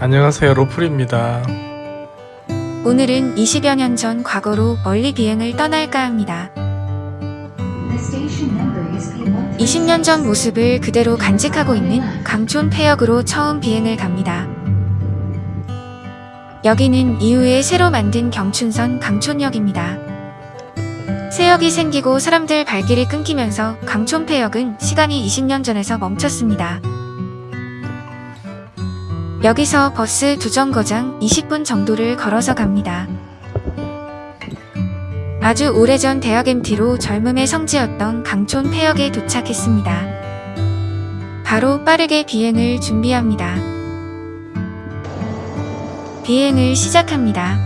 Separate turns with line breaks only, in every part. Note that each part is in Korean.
안녕하세요, 로플입니다.
오늘은 20여 년 전 과거로 멀리 비행을 떠날까 합니다. 20년 전 모습을 그대로 간직하고 있는 강촌 폐역으로 처음 비행을 갑니다. 여기는 이후에 새로 만든 경춘선 강촌역입니다. 새역이 생기고 사람들 발길이 끊기면서 강촌 폐역은 시간이 20년 전에서 멈췄습니다. 여기서 버스 두 정거장 20분 정도를 걸어서 갑니다. 아주 오래전 대학 MT로 젊음의 성지였던 강촌 폐역에 도착했습니다. 바로 빠르게 비행을 준비합니다. 비행을 시작합니다.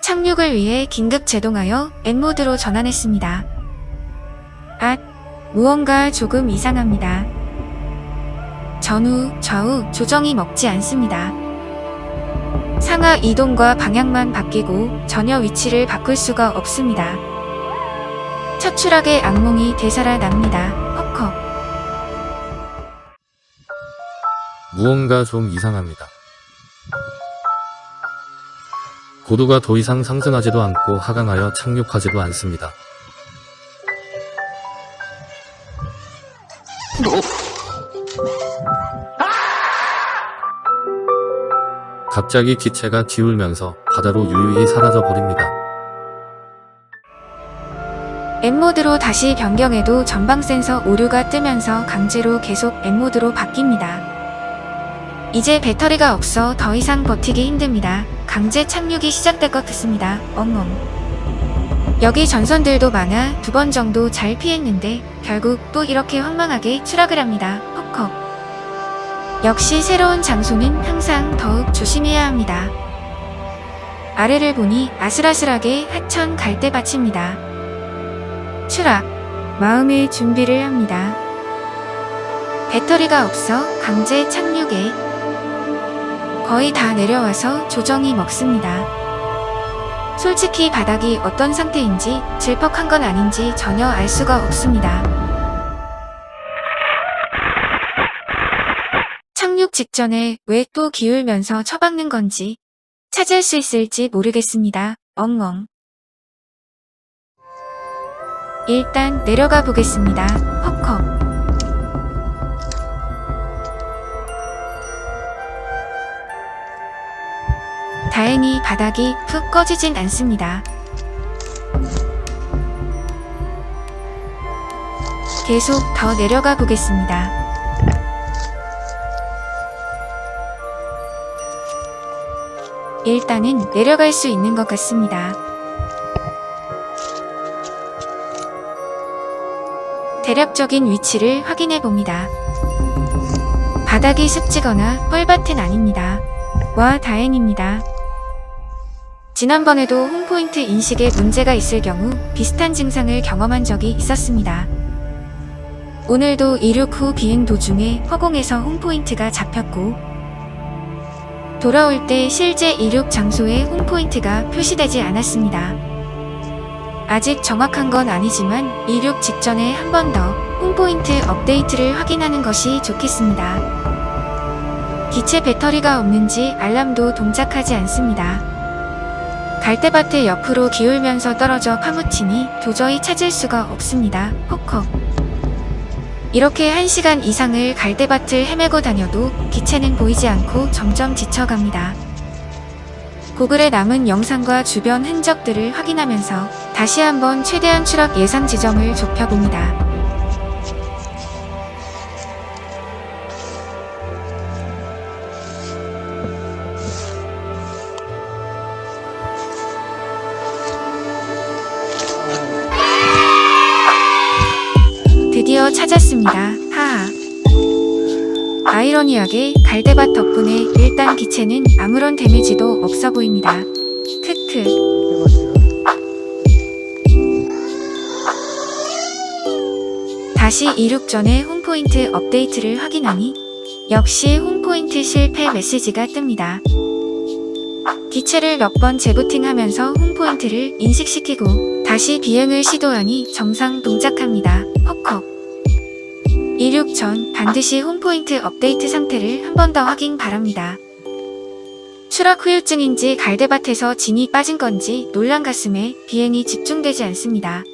착륙을 위해 긴급 제동하여 N모드로 전환했습니다. 무언가 조금 이상합니다. 전후, 좌우 조정이 먹지 않습니다. 상하 이동과 방향만 바뀌고 전혀 위치를 바꿀 수가 없습니다. 첫 추락의 악몽이 되살아납니다. 헉헉.
무언가 좀 이상합니다. 고도가 더 이상 상승하지도 않고 하강하여 착륙하지도 않습니다. 갑자기 기체가 기울면서 바다로 유유히 사라져 버립니다.
N모드로 다시 변경해도 전방 센서 오류가 뜨면서 강제로 계속 N모드로 바뀝니다. 이제 배터리가 없어 더 이상 버티기 힘듭니다. 강제 착륙이 시작될 것 같습니다. 엉엉. 여기 전선들도 많아 2번 정도 잘 피했는데 결국 또 이렇게 황망하게 추락을 합니다. 헉헉. 역시 새로운 장소는 항상 더욱 조심해야 합니다. 아래를 보니 아슬아슬하게 하천 갈대밭입니다. 추락. 마음의 준비를 합니다. 배터리가 없어 강제 착륙에 거의 다 내려와서 조정이 먹습니다. 솔직히 바닥이 어떤 상태인지 질퍽한 건 아닌지 전혀 알 수가 없습니다. 착륙 직전에 왜 또 기울면서 처박는 건지 찾을 수 있을지 모르겠습니다. 엉엉. 일단 내려가 보겠습니다. 헉헉. 다행히 바닥이 푹 꺼지진 않습니다. 계속 더 내려가 보겠습니다. 일단은 내려갈 수 있는 것 같습니다. 대략적인 위치를 확인해 봅니다. 바닥이 습지거나 뻘밭은 아닙니다. 와, 다행입니다. 지난번에도 홈포인트 인식에 문제가 있을 경우 비슷한 증상을 경험한 적이 있었습니다. 오늘도 이륙 후 비행 도중에 허공에서 홈포인트가 잡혔고, 돌아올 때 실제 이륙 장소에 홈포인트가 표시되지 않았습니다. 아직 정확한 건 아니지만 이륙 직전에 한 번 더 홈포인트 업데이트를 확인하는 것이 좋겠습니다. 기체 배터리가 없는지 알람도 동작하지 않습니다. 갈대밭의 옆으로 기울면서 떨어져 파묻히니 도저히 찾을 수가 없습니다. 헉헉. 이렇게 1시간 이상을 갈대밭을 헤매고 다녀도 기체는 보이지 않고 점점 지쳐갑니다. 구글에 남은 영상과 주변 흔적들을 확인하면서 다시 한번 최대한 추락 예상 지점을 좁혀봅니다. 드디어 찾았습니다. 하하. 아이러니하게 갈대밭 덕분에 일단 기체는 아무런 데미지도 없어 보입니다. 크크. 다시 이륙 전에 홈포인트 업데이트를 확인하니 역시 홈포인트 실패 메시지가 뜹니다. 기체를 몇 번 재부팅하면서 홈포인트를 인식시키고 다시 비행을 시도하니 정상 동작합니다. 헉헉. 이륙 전 반드시 홈포인트 업데이트 상태를 한 번 더 확인 바랍니다. 추락 후유증인지 갈대밭에서 진이 빠진 건지 놀란 가슴에 비행이 집중되지 않습니다.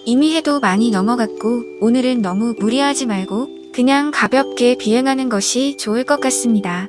이미 해도 많이 넘어갔고 오늘은 너무 무리하지 말고 그냥 가볍게 비행하는 것이 좋을 것 같습니다.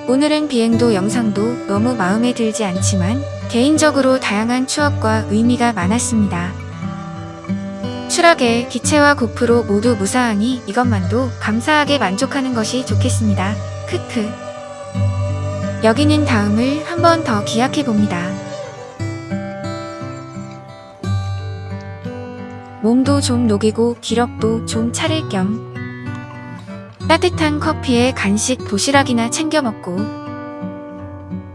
오늘은 비행도 영상도 너무 마음에 들지 않지만 개인적으로 다양한 추억과 의미가 많았습니다. 추락에 기체와 고프로 모두 무사하니 이것만도 감사하게 만족하는 것이 좋겠습니다. 크크. 여기는 다음을 한 번 더 기약해 봅니다. 몸도 좀 녹이고 기력도 좀 차릴 겸 따뜻한 커피에 간식 도시락이나 챙겨 먹고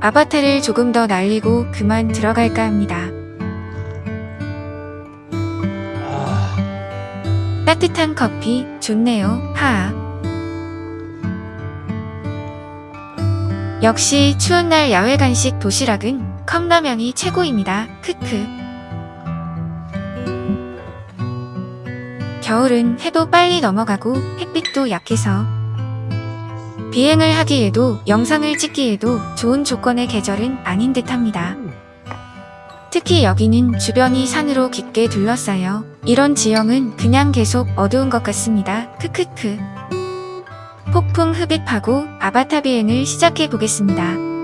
아바타를 조금 더 날리고 그만 들어갈까 합니다. 따뜻한 커피 좋네요. 하하. 역시 추운 날 야외 간식 도시락은 컵라면이 최고입니다. 크크. 겨울은 해도 빨리 넘어가고 햇빛도 약해서 비행을 하기에도 영상을 찍기에도 좋은 조건의 계절은 아닌 듯합니다. 특히 여기는 주변이 산으로 깊게 둘러싸여 이런 지형은 그냥 계속 어두운 것 같습니다. 크크크. 폭풍 흡입하고 아바타 비행을 시작해 보겠습니다.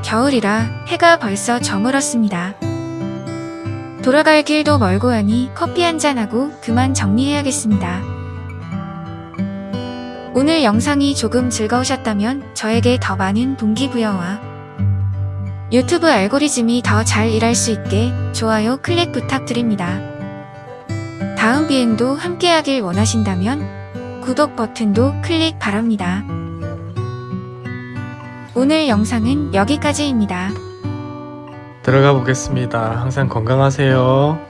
겨울이라 해가 벌써 저물었습니다. 돌아갈 길도 멀고 하니 커피 한잔하고 그만 정리해야겠습니다. 오늘 영상이 조금 즐거우셨다면 저에게 더 많은 동기부여와 유튜브 알고리즘이 더 잘 일할 수 있게 좋아요 클릭 부탁드립니다. 다음 비행도 함께하길 원하신다면 구독 버튼도 클릭 바랍니다. 오늘 영상은 여기까지입니다.
들어가 보겠습니다. 항상 건강하세요.